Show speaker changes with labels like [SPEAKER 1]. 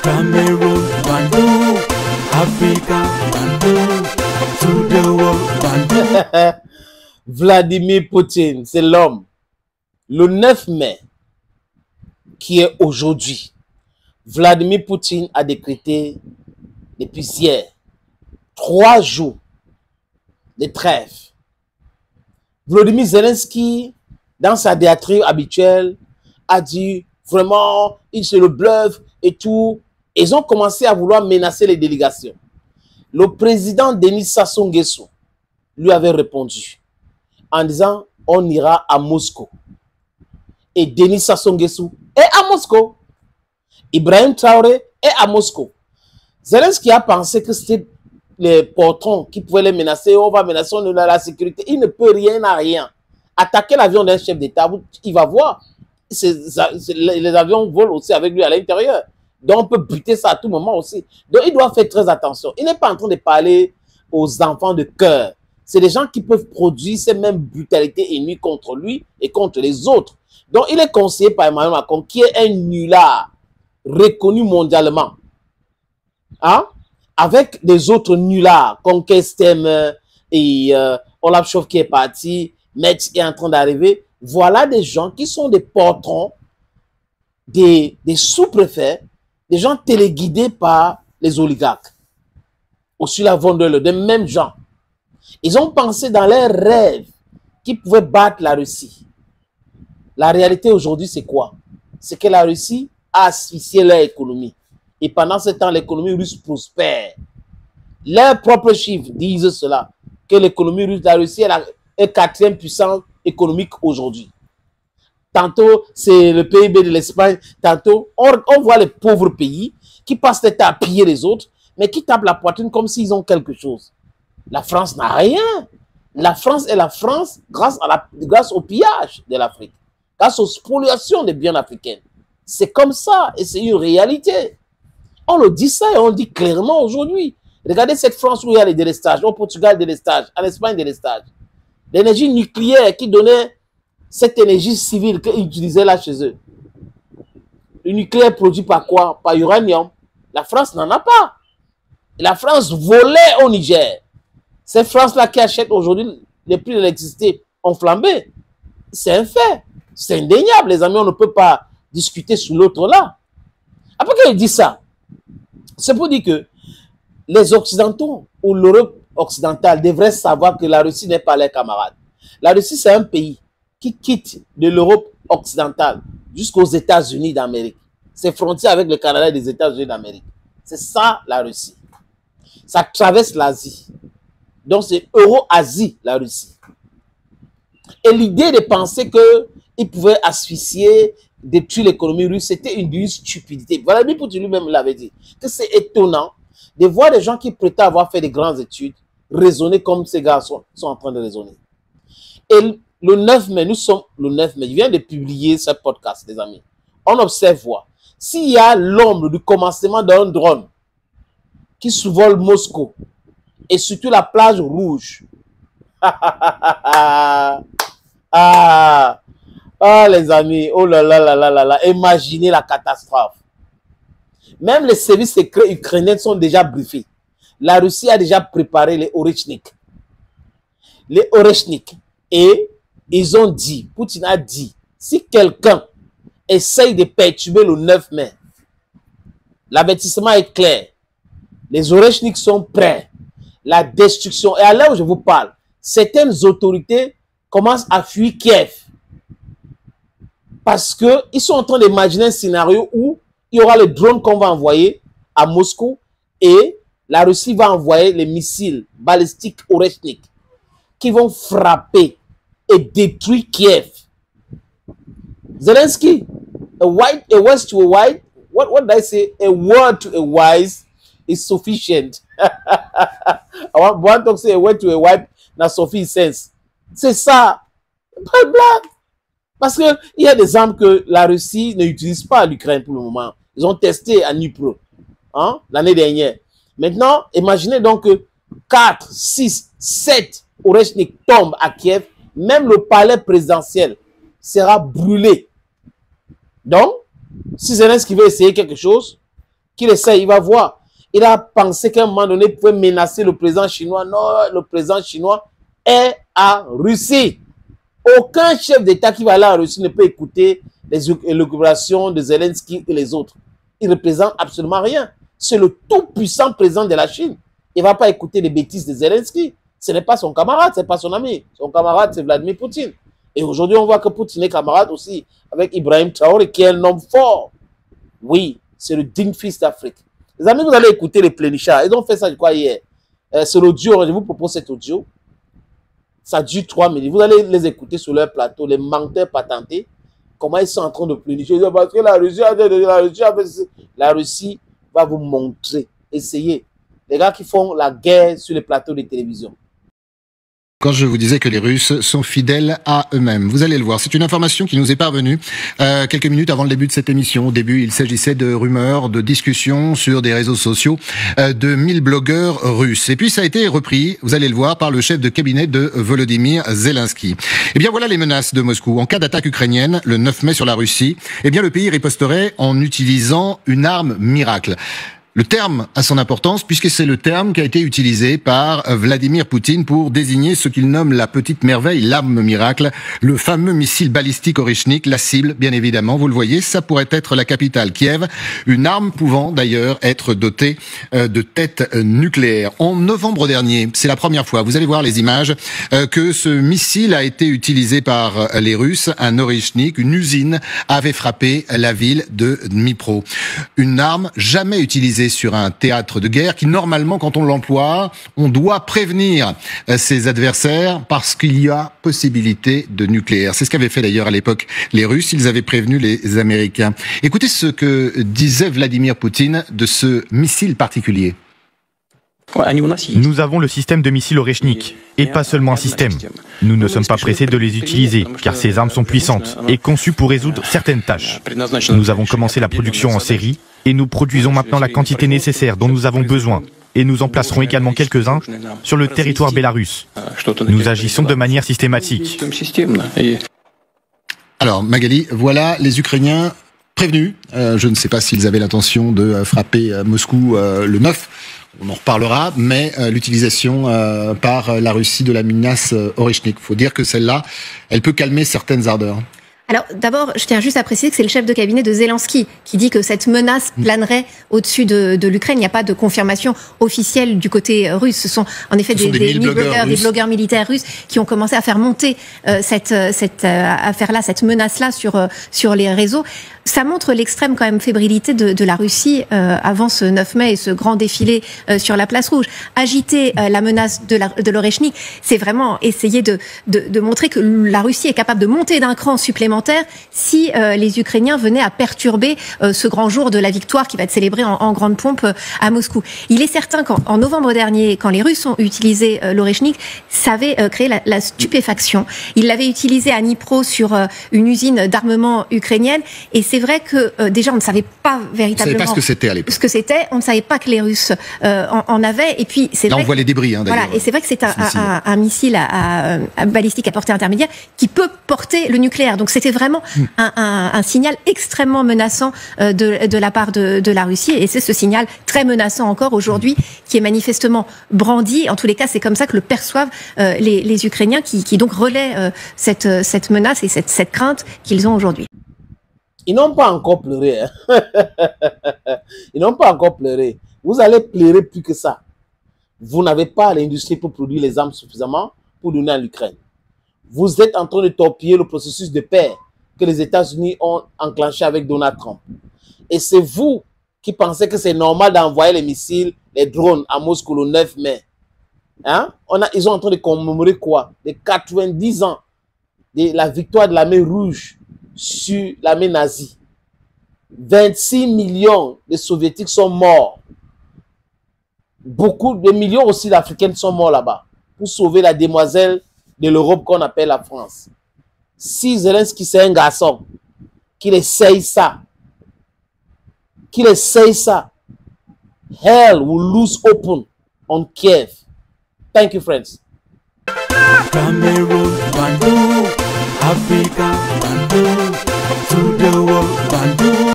[SPEAKER 1] Cameroon, Bandou, Africa, Bandou, to the world, Bandou.
[SPEAKER 2] Vladimir Poutine, c'est l'homme. Le 9 mai, qui est aujourd'hui, Vladimir Poutine a décrété depuis hier 3 jours de trêve. Volodymyr Zelensky, dans sa diatribe habituelle, a dit vraiment, c'est le bluff et tout. Ils ont commencé à vouloir menacer les délégations. Le président Denis Sassou Nguesso lui avait répondu en disant on ira à Moscou. Et Denis Sassou Nguesso est à Moscou. Ibrahim Traoré est à Moscou. Zelensky a pensé que c'était les portons qui pouvaient les menacer. On va menacer la sécurité. Il ne peut rien à rien. Attaquer l'avion d'un chef d'État, il va voir. Les avions volent aussi avec lui à l'intérieur. Donc on peut buter ça à tout moment aussi. Donc il doit faire très attention. Il n'est pas en train de parler aux enfants de cœur. C'est des gens qui peuvent produire ces mêmes brutalités ennemies contre lui et contre les autres. Donc il est conseillé par Emmanuel Macron, qui est un nulard reconnu mondialement. Hein? Avec des autres nullards, comme Kestem et Olaf Scholz qui est parti, Metz est en train d'arriver. Voilà des gens qui sont des patrons, des sous-préfets, des gens téléguidés par les oligarques. Ursula von der Leyen, des mêmes gens. Ils ont pensé dans leurs rêves qu'ils pouvaient battre la Russie. La réalité aujourd'hui, c'est quoi? C'est que la Russie a asphyxié leur économie. Et pendant ce temps, l'économie russe prospère. Leurs propres chiffres disent cela, que l'économie russe, la Russie est la 4e puissance économique aujourd'hui. Tantôt, c'est le PIB de l'Espagne. Tantôt, on voit les pauvres pays qui passent le temps à piller les autres, mais qui tapent la poitrine comme s'ils ont quelque chose. La France n'a rien. La France est la France grâce au pillage de l'Afrique, grâce aux spoliations des biens africains. C'est comme ça et c'est une réalité. On le dit ça et on le dit clairement aujourd'hui. Regardez cette France où il y a les délestages, au Portugal délestage, en Espagne délestage. L'énergie nucléaire qui donnait cette énergie civile qu'ils utilisaient là chez eux. Le nucléaire produit par quoi? Par uranium. La France n'en a pas. Et la France volait au Niger. Ces France-là qui achètent aujourd'hui les prix de l'électricité ont flambé. C'est un fait. C'est indéniable, les amis. On ne peut pas discuter sur l'autre là. Après qu'il dit ça, c'est pour dire que les Occidentaux ou l'Europe occidentale devraient savoir que la Russie n'est pas leur camarade. La Russie, c'est un pays qui quitte de l'Europe occidentale jusqu'aux États-Unis d'Amérique. C'est frontière avec le Canada et les États-Unis d'Amérique. C'est ça, la Russie. Ça traverse l'Asie. Donc, c'est Euro-Asie, la Russie. Et l'idée de penser qu'ils pouvaient asphyxier, détruire l'économie russe, c'était une stupidité. Vladimir Poutine lui-même l'avait dit. Que c'est étonnant de voir des gens qui prétendent avoir fait des grandes études raisonner comme ces gars sont en train de raisonner. Et le 9 mai, nous sommes le 9 mai, je viens de publier ce podcast, les amis. On observe, voir. S'il y a l'ombre du commencement d'un drone qui survole Moscou, et surtout la plage rouge. Les amis, oh là là là là là là, imaginez la catastrophe. Même les services secrets ukrainiens sont déjà briefés. La Russie a déjà préparé les Orechnik. Les Orechnik. Et ils ont dit, Poutine a dit, si quelqu'un essaye de perturber le 9 mai, l'avertissement est clair. Les Orechnik sont prêts. La destruction. Et à l'heure où je vous parle, certaines autorités commencent à fuir Kiev. Parce qu'ils sont en train d'imaginer un scénario où il y aura le drone qu'on va envoyer à Moscou et la Russie va envoyer les missiles balistiques Orechnik qui vont frapper et détruire Kiev. Zelensky, a west to a white, what did I say? A word to a wise is sufficient. One talk say a word to a white, na sufficient. C'est ça. Pas de blague. Parce qu'il y a des armes que la Russie n'utilise pas à l'Ukraine pour le moment. Ils ont testé à Dnipro l'année dernière. Maintenant, imaginez donc que 4, 6, 7 Orechnik tombent à Kiev. Même le palais présidentiel sera brûlé. Donc, si Zelensky veut essayer quelque chose, qu'il essaie, il va voir. Il a pensé qu'à un moment donné, il pouvait menacer le président chinois. Non, le président chinois est à Russie. Aucun chef d'État qui va aller en Russie ne peut écouter les élucubrations de Zelensky et les autres. Il ne représente absolument rien. C'est le tout-puissant président de la Chine. Il ne va pas écouter les bêtises de Zelensky. Ce n'est pas son camarade, ce n'est pas son ami. Son camarade, c'est Vladimir Poutine. Et aujourd'hui, on voit que Poutine est camarade aussi avec Ibrahim Traoré, qui est un homme fort. Oui, c'est le digne fils d'Afrique. Les amis, vous allez écouter les plénichards. Ils ont fait ça, je crois, hier. C'est l'audio, je vous propose cet audio. Ça dure 3 minutes. Vous allez les écouter sur leur plateau, les menteurs patentés. Comment ils sont en train de plénicher. Parce que la Russie va vous montrer. Essayez. Les gars qui font la guerre sur les plateaux de télévision.
[SPEAKER 3] Quand je vous disais que les Russes sont fidèles à eux-mêmes. Vous allez le voir. C'est une information qui nous est parvenue quelques minutes avant le début de cette émission. Au début, il s'agissait de rumeurs, de discussions sur des réseaux sociaux de 1000 blogueurs russes. Et puis, ça a été repris, vous allez le voir, par le chef de cabinet de Volodymyr Zelensky. Eh bien, voilà les menaces de Moscou. En cas d'attaque ukrainienne, le 9 mai sur la Russie, eh bien, le pays riposterait en utilisant une arme miracle. Le terme a son importance puisque c'est le terme qui a été utilisé par Vladimir Poutine pour désigner ce qu'il nomme la petite merveille, l'arme miracle, le fameux missile balistique Oreshnik, la cible, bien évidemment, vous le voyez, ça pourrait être la capitale Kiev, une arme pouvant d'ailleurs être dotée de têtes nucléaires. En novembre dernier, c'est la première fois, vous allez voir les images, que ce missile a été utilisé par les Russes, un Oreshnik, une usine avait frappé la ville de Dnipro. Une arme jamais utilisée sur un théâtre de guerre qui, normalement, quand on l'emploie, on doit prévenir ses adversaires parce qu'il y a possibilité de nucléaire. C'est ce qu'avaient fait d'ailleurs à l'époque les Russes. Ils avaient prévenu les Américains. Écoutez ce que disait Vladimir Poutine de ce missile particulier.
[SPEAKER 4] Nous avons le système de missiles Oreshnik, et pas seulement un système. Nous ne sommes pas pressés de les utiliser, car ces armes sont puissantes et conçues pour résoudre certaines tâches. Nous avons commencé la production en série, et nous produisons maintenant la quantité nécessaire dont nous avons besoin. Et nous en placerons également quelques-uns sur le territoire bélarusse. Nous agissons de manière systématique.
[SPEAKER 3] Alors, Magali, voilà les Ukrainiens prévenus. Je ne sais pas s'ils avaient l'intention de frapper Moscou le 9. On en reparlera, mais l'utilisation par la Russie de la menace Oreshnik. Il faut dire que celle-là, elle peut calmer certaines ardeurs.
[SPEAKER 5] Alors d'abord, je tiens juste à préciser que c'est le chef de cabinet de Zelensky qui dit que cette menace planerait au-dessus de l'Ukraine. Il n'y a pas de confirmation officielle du côté russe. Ce sont en effet des blogueurs militaires russes qui ont commencé à faire monter cette affaire-là, cette menace-là sur les réseaux. Ça montre l'extrême quand même fébrilité de la Russie avant ce 9 mai et ce grand défilé sur la place rouge. Agiter la menace de l'Oreshnik, c'est vraiment essayer de montrer que la Russie est capable de monter d'un cran supplémentaire si les Ukrainiens venaient à perturber ce grand jour de la victoire qui va être célébré en grande pompe à Moscou. Il est certain qu'en novembre dernier, quand les Russes ont utilisé l'Oreshnik, ça avait créé la stupéfaction. Ils l'avaient utilisé à Dnipro sur une usine d'armement ukrainienne et c'est vrai que déjà on ne savait pas véritablement.
[SPEAKER 3] On ne savait pas ce que c'était à l'époque.
[SPEAKER 5] Ce que c'était, on ne savait pas que les Russes en avaient. Et puis c'est
[SPEAKER 3] là
[SPEAKER 5] vrai
[SPEAKER 3] on voit les débris. D'ailleurs.
[SPEAKER 5] Voilà, et c'est vrai que c'est un missile à balistique à portée intermédiaire qui peut porter le nucléaire. Donc c'était vraiment un signal extrêmement menaçant de la part de la Russie. Et c'est ce signal très menaçant encore aujourd'hui qui est manifestement brandi. En tous les cas, c'est comme ça que le perçoivent les Ukrainiens qui donc relaient cette menace et cette crainte qu'ils ont aujourd'hui.
[SPEAKER 2] Ils n'ont pas encore pleuré. Hein. Ils n'ont pas encore pleuré. Vous allez pleurer plus que ça. Vous n'avez pas l'industrie pour produire les armes suffisamment pour donner à l'Ukraine. Vous êtes en train de torpiller le processus de paix que les États-Unis ont enclenché avec Donald Trump. Et c'est vous qui pensez que c'est normal d'envoyer les missiles, les drones à Moscou le 9 mai. Hein? Ils sont en train de commémorer quoi? Les 90 ans de la victoire de l'armée rouge sur l'armée nazie. 26 millions de soviétiques sont morts. Beaucoup de millions aussi d'Africains sont morts là-bas pour sauver la demoiselle de l'Europe qu'on appelle la France. Si Zelensky c'est un garçon, qu'il essaye ça, hell will lose open on Kiev. Thank you, friends.
[SPEAKER 1] Cameroon, Bandung, Africa, Bandung, to the world, Bandung.